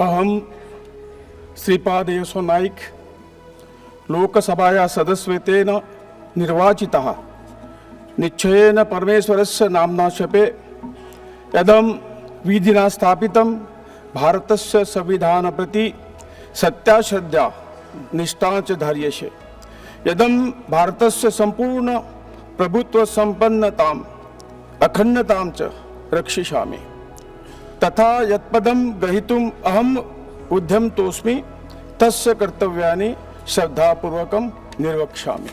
अहम श्रीपाद येसो नाईक लोकसभाया सदस्यत्वेन निर्वाचितः निश्चयेन परमेश्वरस्य नाम्ना शपे यदं विधिना स्थापितं भारतस्य संविधान प्रति सत्याश्रद्धा निष्ठा च धार्यसे यदं भारतस्य संपूर्ण प्रभुत्व संपन्नताम् अखंडतां च रक्षिष्यामि तथा यत्पदं ग्रहीतुम् अहम् उद्यमतोऽस्मि तस्य कर्तव्यानि श्रद्धापूर्वकं निर्वक्ष्यामि।